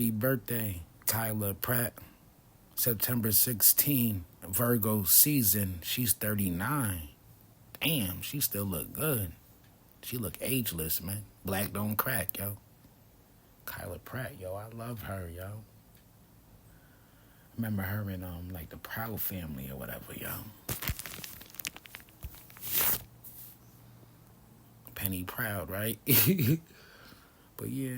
Happy birthday, Kyla Pratt. September 16, Virgo season. She's 39. Damn, she still look good. She look ageless, man. Black don't crack, yo. Kyla Pratt, yo, I love her, yo. Remember her in like the Proud Family or whatever, yo. Penny Proud, right? But yeah,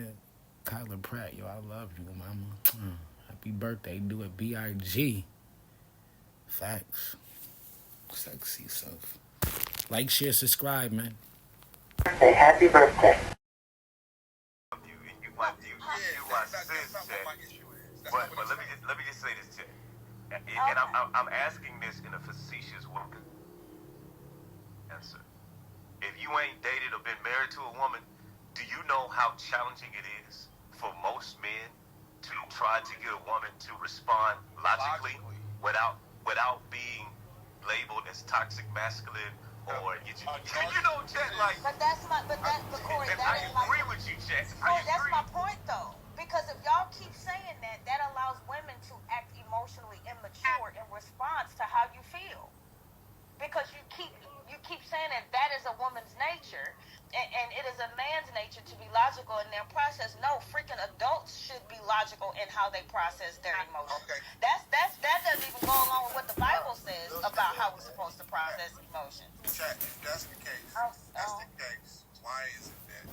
Kyla Pratt, yo, I love you, mama. Happy birthday. Do it B-I-G. Facts. Sexy self. Like, share, subscribe, man. Say happy birthday. But let me just say this to you, and I'm asking this in a facetious way. Answer: if you ain't dated or been married to a woman, do you know how challenging it is for most men to try to get a woman to respond logically without being labeled as toxic masculine or you know, Chet, like. But Corey, and I agree with you, Chet. Corey, that's my point, though. Because if y'all keep saying that, that allows women to act emotionally immature in response to how you feel. Because you keep saying that is a woman's nature, and it is a man's nature to be logical in their process. No, freaking adults should be logical in how they process their emotions. Okay. That doesn't even go along with what the Bible says about how we're supposed to process emotions. Chat, if that's the case, why is it that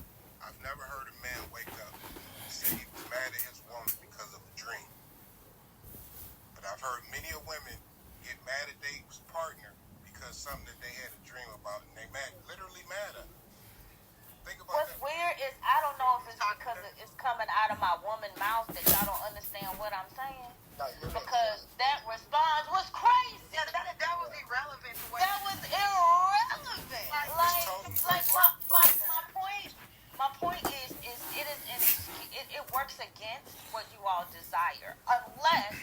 I've never heard a man wake up and say he was mad at his woman because of a dream? But I've heard many of women get mad at their partner because something that they had a dream about, and they literally mad at her. Think about What's weird is I don't know if it's because it's coming out of my woman mouth that y'all don't understand what I'm saying. Because that response was crazy. Yeah, that was irrelevant. That was irrelevant. Like my point is it works against what you all desire unless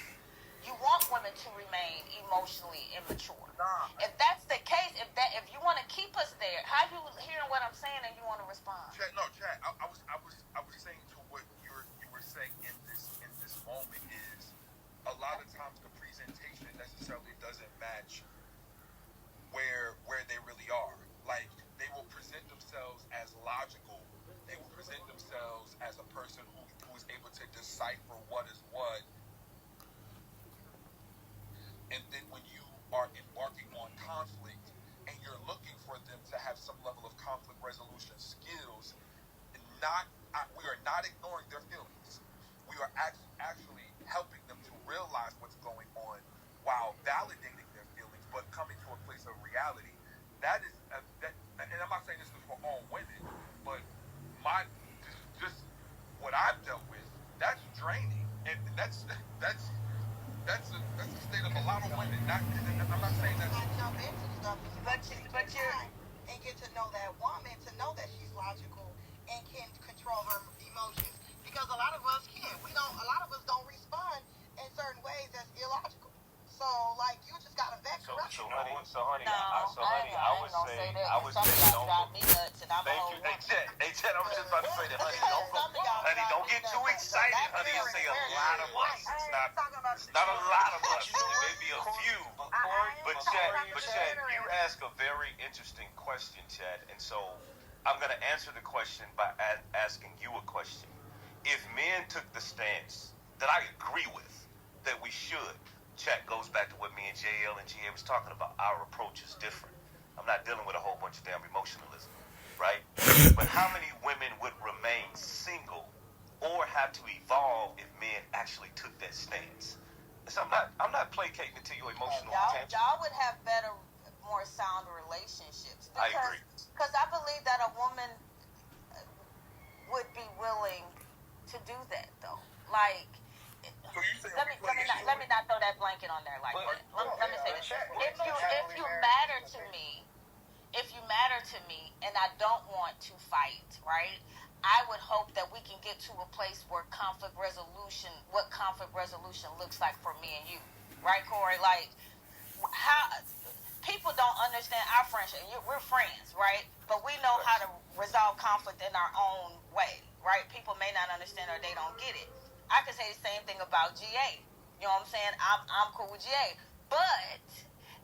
you want women to remain emotionally immature. If that's the case, if you want to keep us there, how you hearing what I'm saying and you want to respond? Chat, I was saying to what you were saying in this moment is a lot of times the presentation necessarily doesn't match where they really are. Like, they will present themselves as logical. They will present themselves as a person who is able to decipher what is what. And then when you are embarking on conflict and you're looking for them to have some level of conflict resolution skills, we are not ignoring their feelings. We are actually helping them to realize what's going on while validating their feelings, but coming to a place of reality. That is, and I'm not saying this is for all women, but just what I've dealt with, that's draining, and that's a state of a lot of women. I'm not saying that's. Jump into stuff, but you're and get to know that woman, to know that she's logical and can control her emotions. Because a lot of us can't. A lot of us don't respond in certain ways that's illogical. So, like, you just gotta vet correct. So, honey, I would say, drive me nuts, and I'm thank you. Hey, Chet, I was just about to say that, honey, don't get too excited, honey, and say a lot of us. It's not a lot of us. It may be a few. But Chet, you ask a very interesting question, Chet, and so I'm going to answer the question by asking you a question. If men took the stance that I agree with, that we should, Chat goes back to what me and JL and GA was talking about. Our approach is different. I'm not dealing with a whole bunch of damn emotionalism, right? But how many women would remain single or have to evolve if men actually took that stance? So I'm not placating to your emotional attention. Y'all would have better, more sound relationships. I agree. Because I believe that a woman would be willing to do that, though. Like, let me not throw that blanket on there like that. Let me say this: if you matter to me, and I don't want to fight, right? I would hope that we can get to a place where what conflict resolution looks like for me and you, right, Corey? Like, how people don't understand our friendship. We're friends, right? But we know how to resolve conflict in our own way, right? People may not understand or they don't get it. I could say the same thing about GA. You know what I'm saying? I'm cool with GA. But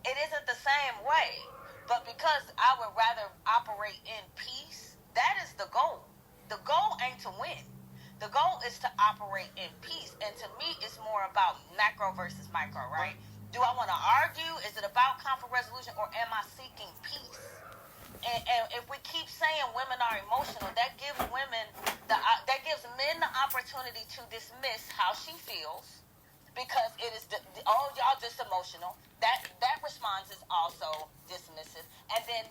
it isn't the same way. But because I would rather operate in peace, that is the goal. The goal ain't to win. The goal is to operate in peace. And to me, it's more about macro versus micro, right? Do I want to argue? Is it about conflict resolution, or am I seeking peace? And if we keep saying women are emotional, that gives men the opportunity to dismiss how she feels, because it is oh, y'all just emotional. That response is also dismissive, and then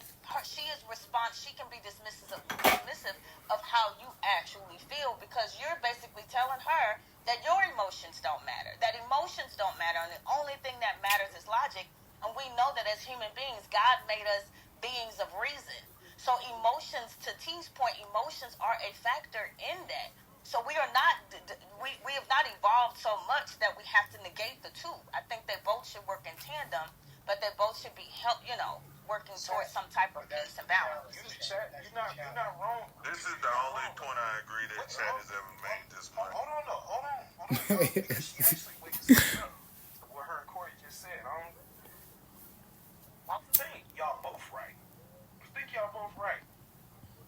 she can be dismissive of how you actually feel, because you're basically telling her that your emotions don't matter, and the only thing that matters is logic. And we know that as human beings, God made us beings of reason. So emotions, to T's point, emotions are a factor in that. So we are not, we have not evolved so much that we have to negate the two. I think they both should work in tandem, but they both should be working towards some type of peace and balance. You're not wrong. This is the only point I agree that Chat has ever made this month. Hold on. Because she actually wakes up to what her and Corey just said. I think y'all both right.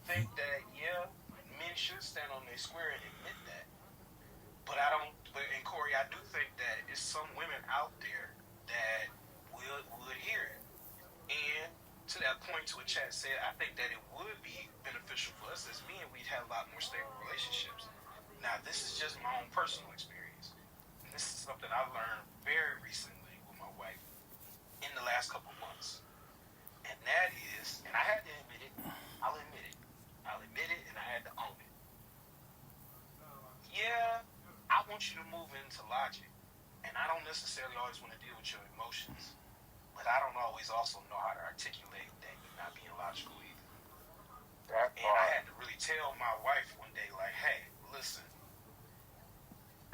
Think that, yeah, men should stand on their square and admit that. But and Corey, I do think that it's some women out there that would hear it. And to that point, to what Chat said, I think that it would be beneficial for us as men. We'd have a lot more stable relationships. Now, this is just my own personal experience. And this is something I learned very recently with my wife in the last couple months. And that is, and I had to admit it, I'll admit it, and I had to own it. Yeah, I want you to move into logic. And I don't necessarily always want to deal with your emotions. But I don't always also know how to articulate that you're not being logical either. And I had to really tell my wife one day, like, hey, listen.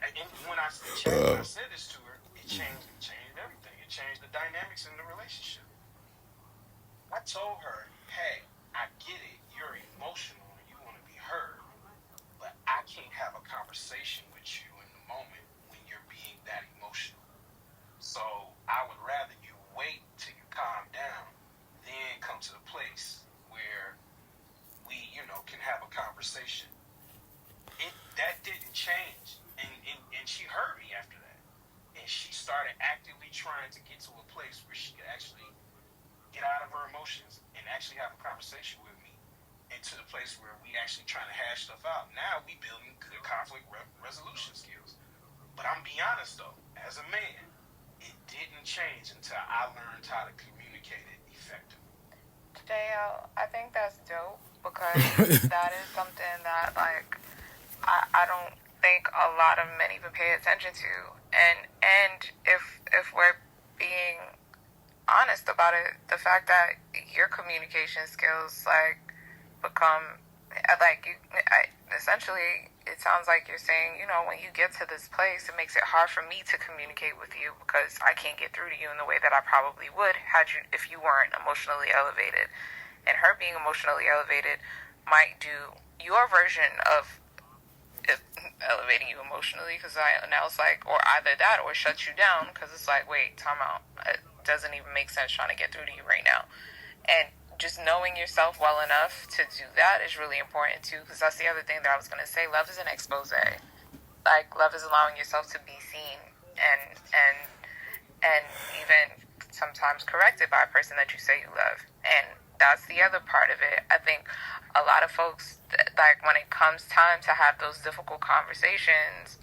And when I said this to her, it changed everything. It changed the dynamics in the relationship. I told her, hey, I get it. You're emotional and you want to be heard. But I can't have a conversation with you in the moment when you're being that emotional. So I would rather you wait till you calm down, then come to the place where we, can have a conversation. That didn't change. And she heard me after that. And she started actively trying to get to a place where she could actually get out of her emotions and actually have a conversation with me, and to the place where we actually trying to hash stuff out. Now we building good conflict resolution skills. But I'm be honest though, as a man, it didn't change until I learned how to communicate it effectively. Dale, I think that's dope, because that is something that I don't think a lot of men even pay attention to. And if we're being honest about it, the fact that your communication skills become essentially, it sounds like you're saying, when you get to this place, it makes it hard for me to communicate with you because I can't get through to you in the way that I probably would if you weren't emotionally elevated. And her being emotionally elevated might do your version of elevating you emotionally, because now it's like, or either that or shut you down, because it's like, wait, time out. It doesn't even make sense trying to get through to you right now. And just knowing yourself well enough to do that is really important too, because that's the other thing that I was going to say. Love is an expose. Love is allowing yourself to be seen and even sometimes corrected by a person that you say you love. And that's the other part of it. I think a lot of folks, when it comes time to have those difficult conversations,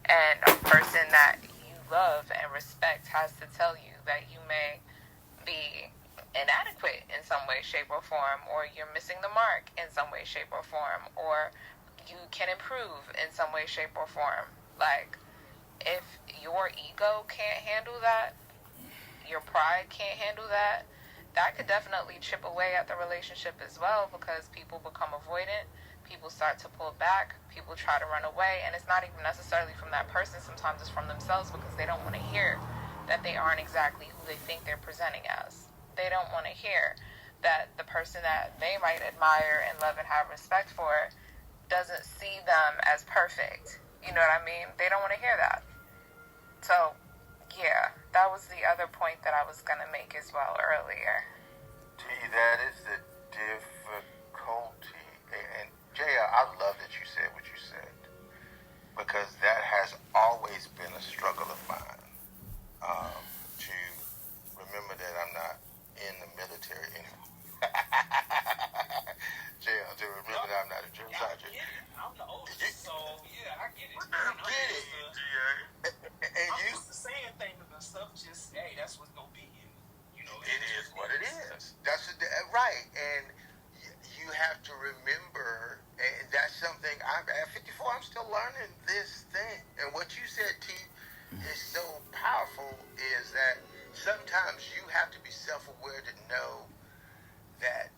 and a person that you love and respect has to tell you that you may be inadequate in some way, shape, or form, or you're missing the mark in some way, shape, or form, or you can improve in some way, shape, or form. If your ego can't handle that, your pride can't handle that, that could definitely chip away at the relationship as well, because people become avoidant, people start to pull back, people try to run away, and it's not even necessarily from that person. Sometimes it's from themselves, because they don't want to hear that they aren't exactly who they think they're presenting as. They don't want to hear that the person that they might admire and love and have respect for doesn't see them as perfect. You know what I mean? They don't want to hear that. So, yeah, that was the other point that I was going to make as well earlier. T, that is the difficulty. And Jaya, I love that you said what you said, because that has always been a struggle of mine, to remember that I'm not in the military anymore. Jaya, to remember that I'm not a drill sergeant. I'm the oldest, so yeah, I get it. You get it. And I'm you, used to saying things and stuff, just, hey, that's what's going to be. And, you know, it is what it is. That's right. And you have to remember, and that's something, at 54, I'm still learning this thing. And what you said, T, is so powerful, is that sometimes you have to be self-aware to know that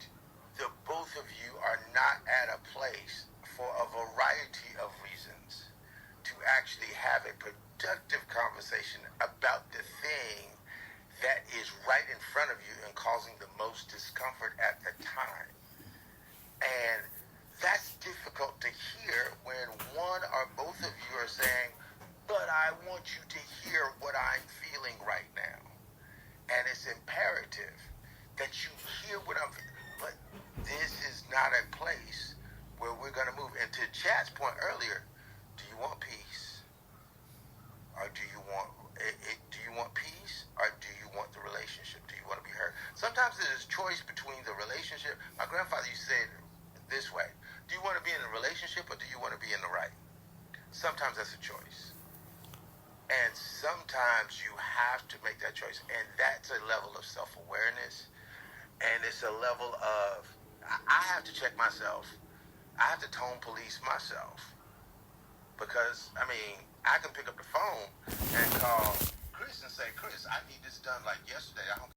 the both of you are not at a place for a variety of reasons to actually have a productive conversation about the thing that is right in front of you and causing the most discomfort at the time. And that's difficult to hear when one or both of you are saying, but I want you to hear what I'm feeling right now. And it's imperative that you hear what I'm feeling. But this is not a place where we're going to move. And to Chad's point earlier, do you want peace? Or do you want peace, or do you want the relationship? Do you want to be heard? Sometimes there's a choice between the relationship. My grandfather used to say it this way: do you want to be in a relationship, or do you want to be in the right? Sometimes that's a choice, and sometimes you have to make that choice, and that's a level of self-awareness, and it's a level of, I have to check myself. I have to tone police myself. Because, I mean, I can pick up the phone and call Chris and say, Chris, I need this done like yesterday.